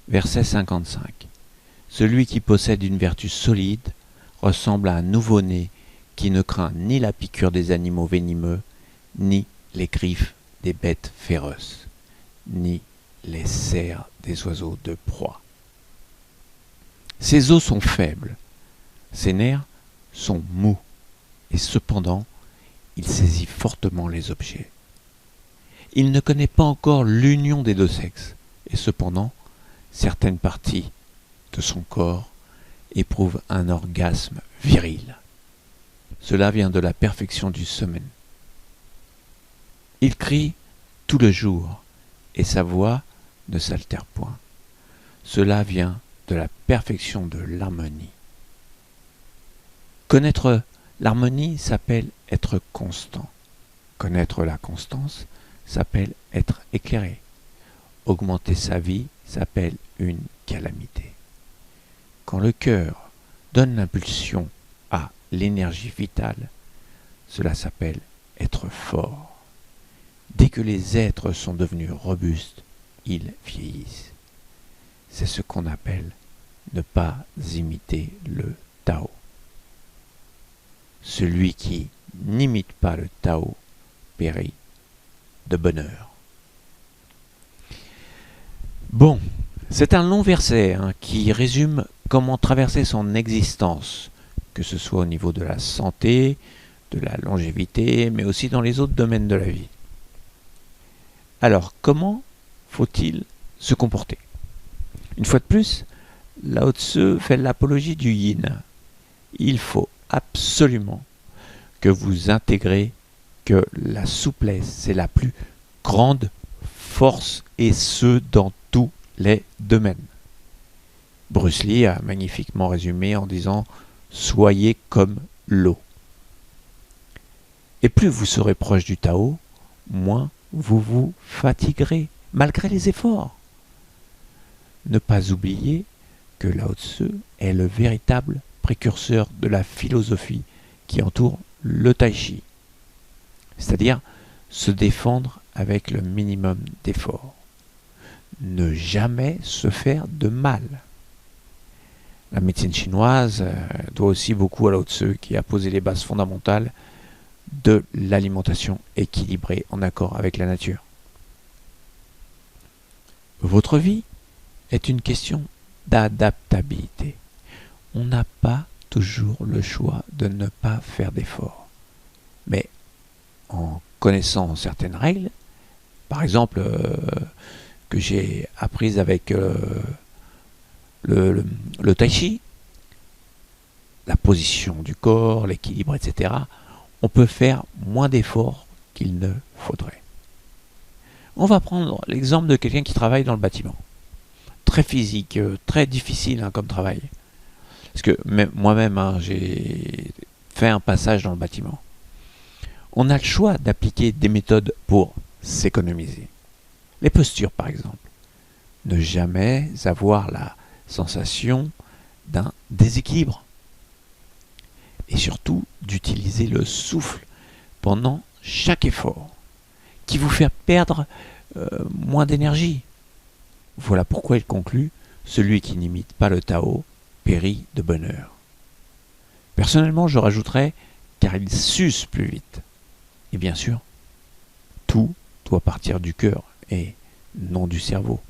Verset 55. Celui qui possède une vertu solide ressemble à un nouveau-né qui ne craint ni la piqûre des animaux venimeux, ni les griffes des bêtes féroces, ni les serres des oiseaux de proie. Ses os sont faibles, ses nerfs sont mous, et cependant, il saisit fortement les objets. Il ne connaît pas encore l'union des deux sexes, et cependant, certaines parties de son corps éprouvent un orgasme viril. Cela vient de la perfection du semen. Il crie tout le jour, et sa voix ne s'altère point. Cela vient de la perfection de l'harmonie. Connaître l'harmonie s'appelle être constant. Connaître la constance s'appelle être éclairé. Augmenter sa vie s'appelle une calamité. Quand le cœur donne l'impulsion à l'énergie vitale, cela s'appelle être fort. Dès que les êtres sont devenus robustes, ils vieillissent. C'est ce qu'on appelle ne pas imiter le Tao. Celui qui n'imite pas le Tao périt de bonheur. Bon, c'est un long verset qui résume comment traverser son existence, que ce soit au niveau de la santé, de la longévité, mais aussi dans les autres domaines de la vie. Alors, comment faut-il se comporter? Une fois de plus, Lao Tzu fait l'apologie du yin. Il faut absolument que vous intégrez que la souplesse, c'est la plus grande force, et ce, dans tous les domaines. Bruce Lee a magnifiquement résumé en disant « Soyez comme l'eau ». Et plus vous serez proche du Tao, moins vous vous fatiguerez, malgré les efforts. Ne pas oublier que Lao Tzu est le véritable précurseur de la philosophie qui entoure le Tai Chi, c'est-à-dire se défendre avec le minimum d'efforts. Ne jamais se faire de mal. La médecine chinoise doit aussi beaucoup à Lao Tzu qui a posé les bases fondamentales de l'alimentation équilibrée en accord avec la nature. Votre vie est une question d'adaptabilité. On n'a pas toujours le choix de ne pas faire d'efforts. Mais en connaissant certaines règles, par exemple que j'ai apprises avec le Tai Chi, la position du corps, l'équilibre, etc., on peut faire moins d'efforts qu'il ne faudrait. On va prendre l'exemple de quelqu'un qui travaille dans le bâtiment. Très physique, très difficile comme travail. Parce que moi-même, j'ai fait un passage dans le bâtiment. On a le choix d'appliquer des méthodes pour s'économiser. Les postures, par exemple. Ne jamais avoir la sensation d'un déséquilibre. Et surtout, d'utiliser le souffle pendant chaque effort, qui vous fait perdre moins d'énergie. Voilà pourquoi il conclut « Celui qui n'imite pas le Tao périt de bonheur ». Personnellement, je rajouterais « car il s'use plus vite ». Et bien sûr, tout doit partir du cœur et non du cerveau.